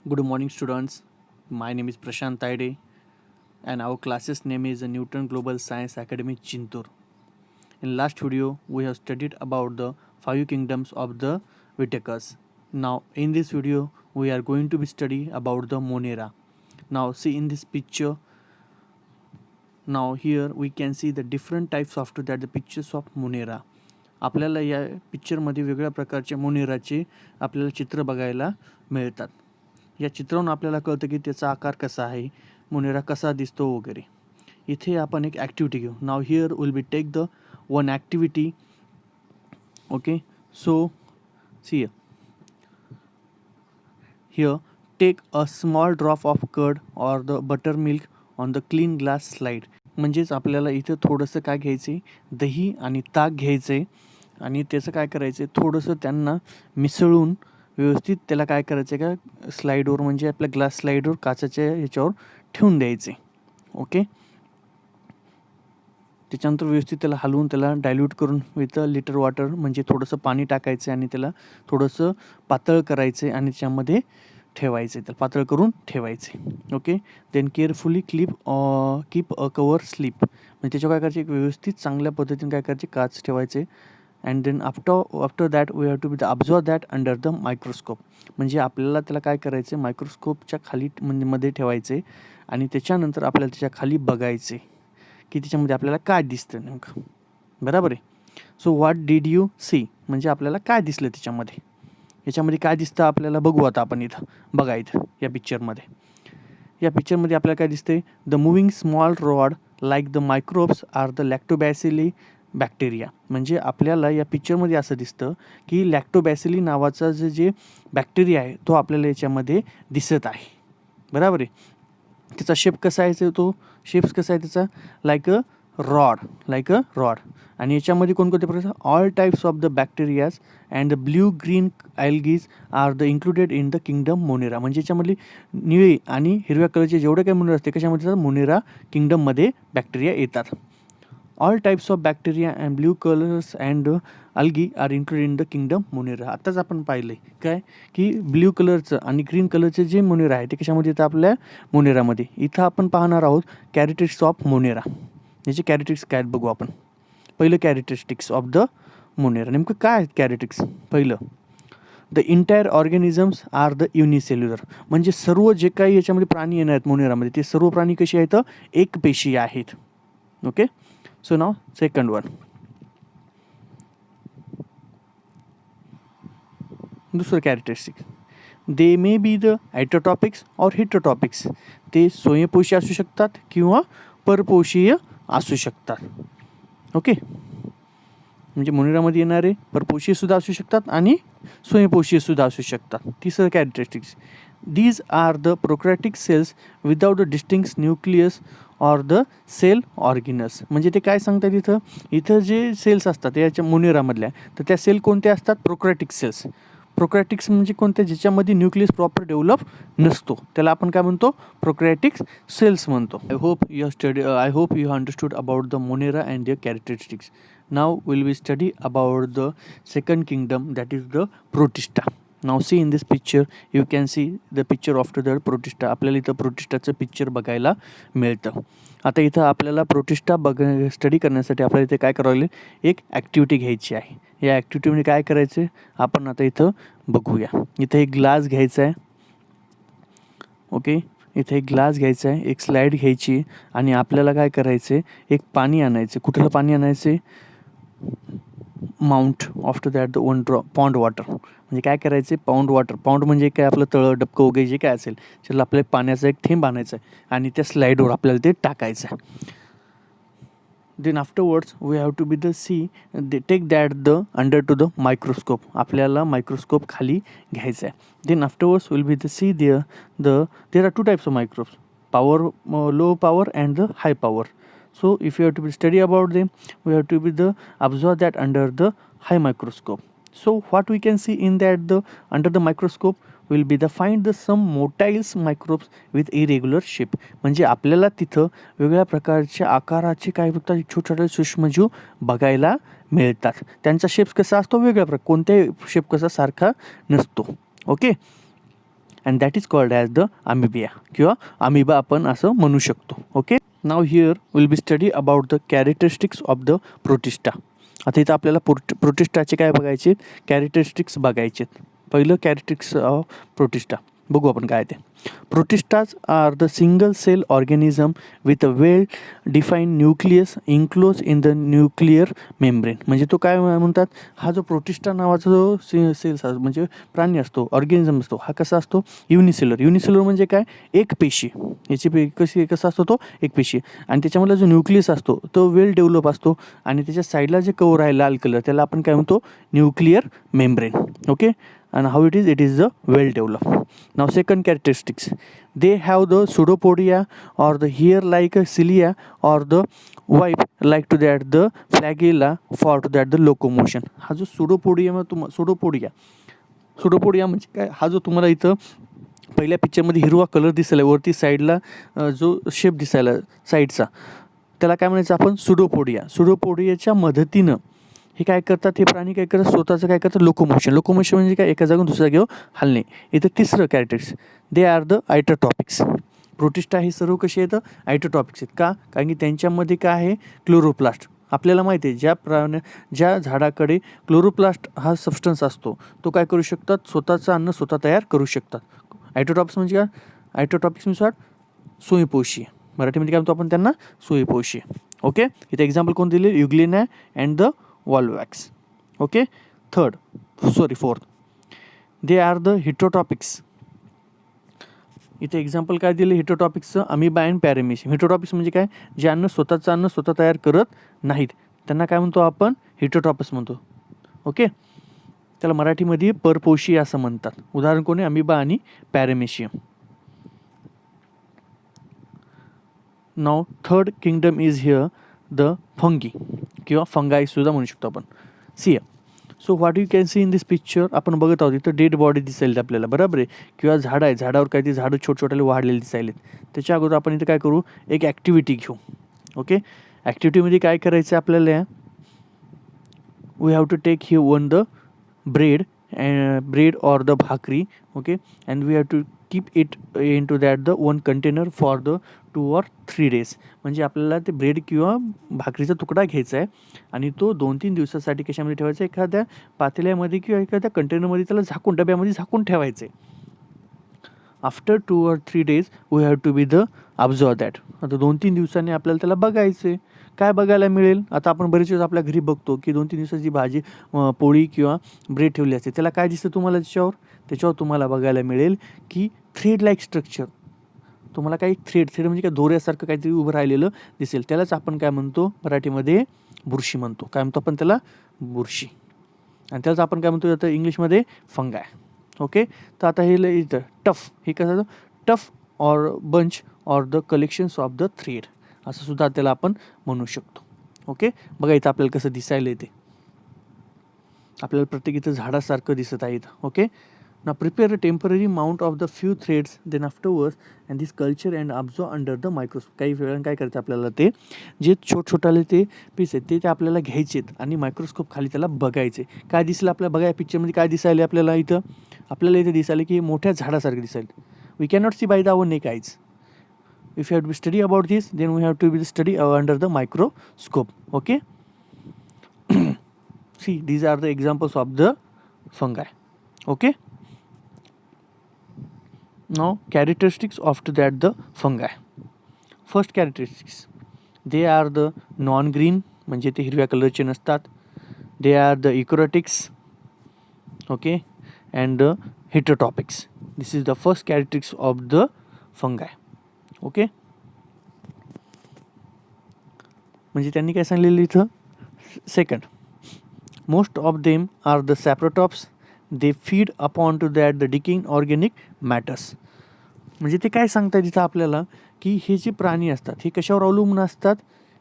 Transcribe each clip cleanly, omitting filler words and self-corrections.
Good morning, students. My name is Prashant Taide, and our class's name is Newton Global Science Academy Chintur. In last video, we have studied about the five kingdoms of the Whitakers. Now, in this video, we are going to be study about the Monera. Now, see in this picture. Now, here we can see the different types of the pictures of Monera. आपल्याला या पिक्चरमध्ये वेगळ्या प्रकारचे मोनेराचे आपल्याला चित्र बघायला मिळतात. या चित्रावरून आपल्याला कळतं की त्याचा आकार कसा आहे, मोनेरा कसा दिसतो वगैरे. इथे आपण एक ॲक्टिव्हिटी घेऊ. Now here will be take the one activity. Okay, so see here take a small drop of curd or the buttermilk on the clean glass slide. म्हणजेच आपल्याला इथं थोडंसं काय घ्यायचं आहे, दही आणि ताक घ्यायचं आहे आणि त्याचं काय करायचं आहे, थोडंसं त्यांना मिसळून व्यवस्थित त्याला काय करायचं आहे का स्लाईडवर, म्हणजे आपल्या ग्लास स्लाईडवर काचेच्या ह्याच्यावर ठेवून द्यायचे. ओके, त्याच्यानंतर व्यवस्थित त्याला हलवून त्याला डायल्यूट करून विथ लिटर वॉटर, म्हणजे थोडंसं पाणी टाकायचं आणि त्याला थोडंसं पातळ करायचं आणि त्याच्यामध्ये ठेवायचे, त्याला पातळ करून ठेवायचे. Okay, then carefully keep a cover slip, म्हणजे त्याच्यावर काय करायचे, एक व्यवस्थित चांगल्या पद्धतीने काय करायचे, काच ठेवायचे. And then after that we have to be observe that under the microscope, म्हणजे आपल्याला त्याला काय करायचे, मायक्रोस्कोपच्या खाली म्हणजे मध्ये ठेवायचे आणि त्याच्यानंतर आपल्याला त्याच्या खाली बघायचे की त्याच्यामध्ये आपल्याला काय दिसतं नेमकं. बरोबर आहे. So what did you see, म्हणजे आपल्याला काय दिसलं त्याच्यामध्ये, याच्यामध्ये काय दिसतं आपल्याला बघू. आता आपण इथं बघा, इथं या पिक्चरमध्ये आपल्याला काय दिसते, the moving small rod like the microbes are the lactobacilli bacteria. म्हणजे आपल्याला या पिक्चरमध्ये असं दिसतं की लॅक्टोबॅसिली नावाचा जे बॅक्टेरिया आहे तो आपल्याला याच्यामध्ये दिसत आहे. बरोबर आहे. त्याचा शेप कसा आहे, तो शेप्स कसा आहे त्याचा, लाईक अ रॉड. आणि याच्यामध्ये कोणकोणते प्रकार, all types of the bacterias and the blue green algaes are the included in the kingdom Monera. म्हणजे याच्यामधली निळी आणि हिरव्या कलरचे जेवढे काही मोनेरा असते कशामध्ये मोनेरा किंगडममध्ये बॅक्टेरिया येतात. All types of bacteria and blue colours and algae are included in the kingdom monera. आत्ताच आपण पाहिलं आहे काय की ब्ल्यू कलरचं आणि ग्रीन कलरचे जे मोनेरा आहे ते कशामध्ये येतं, आपल्या मोनेरामध्ये. इथं आपण पाहणार आहोत कॅरेक्टरिस्टिक्स ऑफ मोनेरा. याचे कॅरेक्टरिस्टिक्स काय बघू आपण. पहिलं कॅरेक्टरिस्टिक्स ऑफ द मोनेरा, नेमकं काय आहेत कॅरेक्टरिस्टिक्स. पहिलं, the entire organisms are the unicellular, म्हणजे सर्व जे काही याच्यामध्ये प्राणी येणार आहेत मोनेरामध्ये ते सर्व प्राणी कसे आहेत, एकपेशीय आहेत. Okay, so now second one. दुसरं characteristic, they may be the autotrophics or heterotrophics. ते स्वयंपोषी असू शकतात किंवा परपोषीय असू शकतात. ओके, म्हणजे मोनेरामध्ये येणारे परपोषीय सुद्धा असू शकतात आणि स्वयंपोषीय सुद्धा असू शकतात. तिसरं characteristics, these are the prokaryotic cells without the distinct nucleus or the cell organelles. म्हणजे ते काय सांगतात इथं जे सेल्स असतात याच्या मोनेरामधल्या, तर त्या सेल कोणत्या असतात, प्रोकॅरियोटिक सेल्स. प्रोकॅरियोटिक्स म्हणजे कोणत्या, ज्याच्यामध्ये न्यूक्लियस प्रॉपर डेव्हलप नसतो त्याला आपण काय म्हणतो, प्रोकॅरियोटिक सेल्स म्हणतो. I hope you understood about the monera and their characteristics. Now will be study about the second kingdom, that is the protista. Now see in this picture you can see the picture of the protista. आपल्याला इथं प्रोटिस्टाचं picture बघायला मिळतं. आता इथं आपल्याला protista study करण्यासाठी आपल्याला इथे काय करावं लागेल, एक ॲक्टिव्हिटी घ्यायची आहे. या ॲक्टिव्हिटीमध्ये काय करायचं आपण आता इथं बघूया. इथं एक ग्लास घ्यायचा आहे. ओके, इथे एक ग्लास घ्यायचा आहे, एक स्लाईड घ्यायची आणि आपल्याला काय करायचं आहे, एक पाणी आणायचं. कुठलं पाणी आणायचं, mount after that the one pond water. म्हणजे काय करायचे, पाऊंड म्हणजे काय, आपलं तळं डबकं वगैरे जे काय असेल त्याला आपल्या पाण्याचा एक थेंब आणायचा आहे आणि त्या स्लाईडवर आपल्याला ते टाकायचं आहे. Then afterwards we have to be the see take that the under to the microscope. आपल्याला मायक्रोस्कोप खाली घ्यायचं आहे. Then afterwards will be the see there are two types of microbes, power, low power and the high power. So if you have to study about them, we have to be the observe that under the high microscope. So what we can see in that under the microscope will be find some motile microbes with irregular shape. म्हणजे आपल्याला तिथं वेगळ्या प्रकारच्या आकाराचे काय बघतात, छोटे छोटे सूक्ष्मजीव बघायला मिळतात. त्यांचा शेप कसा असतो, वेगळ्या प्रकार, कोणत्याही शेप कसा सारखा नसतो. Okay, and that is called as the amoeba किंवा अमिबा आपण असं म्हणू शकतो. Okay, now here will be study about the characteristics of the Protista. आता इथं आपल्याला प्रोटिस्टाचे काय बघायचे, कॅरेक्टरिस्टिक्स बघायचे. पहिलं कॅरेक्टरिस्टिक्स ऑफ प्रोटिस्टा बघू आपण काय ते. Protistas are the single cell organism with a well define nucleus enclose in the nuclear membrane. म्हणजे तो काय म्हणतात, हा जो प्रोटिस्टा नावाचा जो सेल्स म्हणजे प्राणी असतो, ऑर्गॅनिझम असतो, हा कसा असतो, युनिसेलर. युनिसेलर म्हणजे काय, एक पेशी. याची कसा असतो तो, एक पेशी. आणि त्याच्यामधला जो न्यूक्लियस असतो तो वेल डेव्हलप असतो आणि त्याच्या साईडला जे कवर आहे लाल कलर, त्याला आपण काय म्हणतो, nuclear membrane. Okay, and how it is the well developed. Now second characteristics, they have the pseudopodia or the hair like a cilia or the wipe like to that the flagella for to that the locomotion. हा जो pseudopodia म्हणजे काय, हा जो तुम्हाला इथं पहिल्या पिक्चरमध्ये हिरवा कलर दिसायला, वरती साईडला जो शेप दिसायला साईडचा, त्याला काय म्हणायचं आपण, सुडोपोडियाच्या मदतीनं हे काय करतात, हे प्राणी काय करतात, स्वतःचं काय करतात, लोकोमोशन म्हणजे काय, एका जागून दुसऱ्या जागेवर हलणे. इथं तिसरं characters, they are the autotrophics. Protista हे सर्व कसे आहेत, आयटोटॉपिक्स आहेत. का, कारण की त्यांच्यामध्ये काय आहे, क्लोरोप्लास्ट. आपल्याला माहिती आहे ज्या झाडाकडे क्लोरोप्लास्ट हा सबस्टन्स असतो, तो काय करू शकतात, स्वतःचं अन्न स्वतः तयार करू शकतात. आयटोटॉपिक्स म्हणजे काय, आयटोटॉपिक्स नुसार सुईपोषी, मराठीमध्ये काय म्हणतो आपण त्यांना, सुईपोषी. ओके, इथे एक्झाम्पल कोण दिले, Euglena and the Volvox. Okay, fourth, they are the heterotrophics. इथे एक्झाम्पल काय दिले हिटोटॉपिक्सचं, अमिबा अँड पॅरामेशियम. हिटोटॉपिक्स म्हणजे काय, जे स्वतःचं अन्न स्वतः तयार करत नाहीत, त्यांना काय म्हणतो आपण, हिटोटॉपिक्स म्हणतो. ओके, त्याला मराठीमध्ये परपोषी असं म्हणतात. उदाहरण कोणी, अमिबा आणि paramecium. Now third kingdom is here the fungi किंवा फंगाई सुद्धा म्हणू शकतो आपण. See so what you can see in this picture, आपण बघत आहोत इथं डेड बॉडी दिसेल आपल्याला, बरोबर आहे, किंवा झाड आहे, झाडावर काही ते झाडं छोटे वाढलेले दिसायलेत. त्याच्या अगोदर आपण इथं काय करू, एक ॲक्टिव्हिटी घेऊ. ओके, ॲक्टिव्हिटीमध्ये काय करायचं आपल्याला, वी हॅव टू टेक ही one the bread or the bhakri. Okay, and we have to keep it into that the one container for the 2 or 3 days. म्हणजे आपल्याला ते ब्रेड किंवा भाकरीचा तुकडा घ्यायचा आहे आणि तो 2-3 दिवसासाठी कशामध्ये ठेवायचा, एखाद्या पातेल्यामध्ये किंवा एखाद्या कंटेनरमध्ये त्याला झाकून, डब्यामध्ये झाकून ठेवायचं आहे. After 2 or 3 days we have to be the observe that. आता 2-3 दिवसांनी आपल्याला त्याला बघायचं आहे, काय बघायला मिळेल. आता आपण बरेच वेळेस आपल्या घरी बघतो की 2-3 दिवसाची भाजी, पोळी किंवा ब्रेड ठेवली असते, त्याला काय दिसतं तुम्हाला, त्याच्यावर तुम्हाला बघायला मिळेल की थ्रेड लाईक स्ट्रक्चर. तुम्हाला काही थ्रेड म्हणजे काय, दोऱ्यासारखं काहीतरी उभं राहिलेलं दिसेल, त्यालाच आपण काय म्हणतो, मराठीमध्ये बुरशी म्हणतो. काय म्हणतो आपण त्याला, बुरशी. आणि त्यालाच आपण काय म्हणतो आता इंग्लिशमध्ये, फंगाय. ओके, तर आता हे इथं टफ, हे कसं, tough or bunch or the collections of the thread असं सुद्धा त्याला आपण म्हणू शकतो. ओके, बघा इथं आपल्याला कसं दिसायला येते, आपल्याला प्रत्येक इथं झाडासारखं दिसत आहे इथं. ओके, ना prepare a temporary mount of the few threads, then afterwards and this culture and observe under the microscope. काही वेळानं काय करायचं आपल्याला, ते जे छोटाले ते पीस आहेत ते आपल्याला घ्यायचेत आणि मायक्रोस्कोप खाली त्याला बघायचे. काय दिसलं आपल्याला, बघा या पिक्चरमध्ये काय दिसायला आपल्याला इथं, दिसायला की मोठ्या झाडासारखं दिसायला. We cannot see by the our naked eyes. If you have to study about this, then we have to be study under the microscope. Okay. See, these are the examples of the fungi. Okay. Now characteristics of that the fungi. First characteristics, they are the non-green, म्हणजे ते हिरव्या कलरचे नसतात. They are the eukaryotics. Okay, and the heterotopics. This is the first characteristics of the fungi. Okay, म्हणजे त्यांनी काय सांगलेलं इथं, second, most of them are the saprotrophs, they feed upon to that the decaying organic matters. म्हणजे ते काय सांगतात इथं आपल्याला की हे जे प्राणी असतात हे कशावर अवलंबून असतात,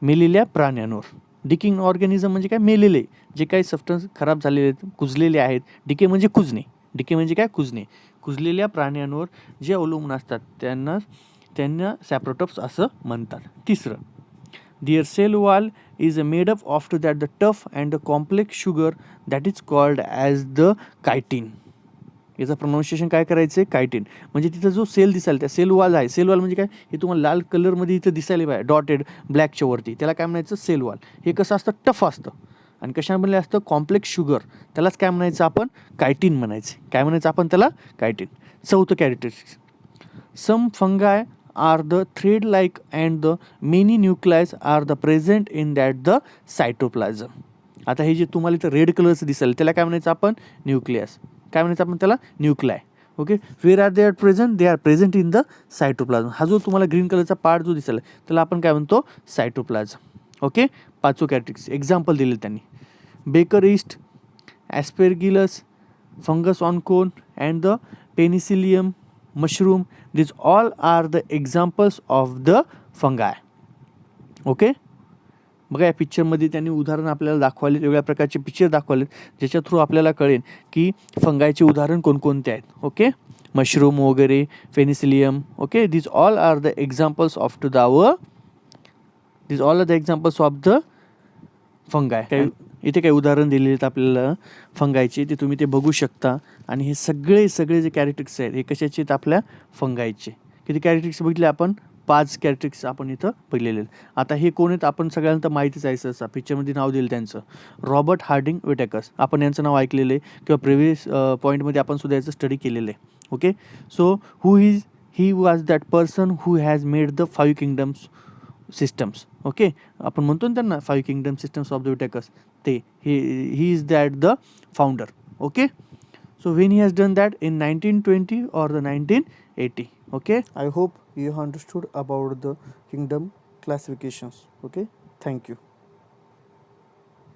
मेलेल्या प्राण्यांवर. डिकिंग ऑर्गॅनिझम म्हणजे काय, मेलेले जे काही सबस्टन्स खराब झालेले आहेत, कुजलेले आहेत. डिके म्हणजे कुजणे, कुजलेल्या प्राण्यांवर जे अवलंबून असतात त्यांना सॅप्रोटॉप्स असं म्हणतात. तिसरं, their cell wall is made up of to that the tough and the complex sugar that is called as the chitin. याचं प्रोनाऊन्सिएशन काय करायचं आहे, कायटिन. म्हणजे तिथं जो सेल दिसाल त्या सेल वॉल आहे, सेल वॉल म्हणजे काय, हे तुम्हाला लाल कलरमध्ये इथं दिसायला पाहिजे डॉटेड ब्लॅकच्या वरती, त्याला काय म्हणायचं, सेल वॉल. हे कसं असतं, टफ असतं. आणि कशामध्ये असतं, कॉम्प्लेक्स शुगर, त्यालाच काय म्हणायचं आपण, कायटिन म्हणायचं. काय म्हणायचं आपण त्याला, कायटिन. चौथं characteristics, some फंगाय R the thread like and the many न्यूक्लायस R the present in that the cytoplasm. आता हे जे तुम्हाला इथं रेड कलरचं दिसेल त्याला काय म्हणायचं आपण, न्यूक्लियस. काय म्हणायचं आपण त्याला, nuclei. Okay, where are they are present, they are present in the cytoplasm. हा जो तुम्हाला ग्रीन कलरचा पार्ट जो दिसेल त्याला आपण काय म्हणतो, सायटोप्लाझम. ओके, पाचवं कॅरेक्टरिस्टिक्स एक्झाम्पल दिले त्यांनी, baker yeast, Aspergillus, fungus on corn and the penicillium mushroom. This all are the examples of the fungi. Okay, बघा या पिक्चरमध्ये त्यांनी उदाहरण आपल्याला दाखवले, वेगळ्या प्रकारचे पिक्चर दाखवले ज्याच्या थ्रू आपल्याला कळेल की फंगायचे उदाहरण कोणकोणते आहेत. ओके, मशरूम वगैरे, penicillium. Okay, this all are the examples of to this all are the examples of the fungi. काही इथे काही उदाहरण दिलेले आहेत आपल्याला फंगायचे, ते तुम्ही ते बघू शकता. आणि हे सगळे जे कॅरेक्टरिस्टिक्स आहेत हे कशाचे आहेत, आपल्या फंगायचे. किती कॅरेक्टरिस्टिक्स बघितले आपण, 5 कॅरेक्टरिस्टिक्स आपण इथं बघितलेले आहेत. आता हे कोण आहेत, आपण सगळ्यांना माहितीच आहे. सहसा पिक्चरमध्ये नाव दिलं त्यांचं, रॉबर्ट हार्डिंग विटेकर्स. आपण यांचं नाव ऐकलेलं आहे किंवा प्रिव्हियस पॉईंटमध्ये आपण सुद्धा याचं स्टडी केलेलं आहे. Okay, so he was that person who has made the 5 kingdoms systems. Okay, आपण म्हणतो ना त्यांना 5 kingdom systems of the Whittakers, ते he is that the founder. Okay, so when he has done that in 1920 or the 1980. Okay, I hope you understood about the kingdom classifications. Okay, thank you.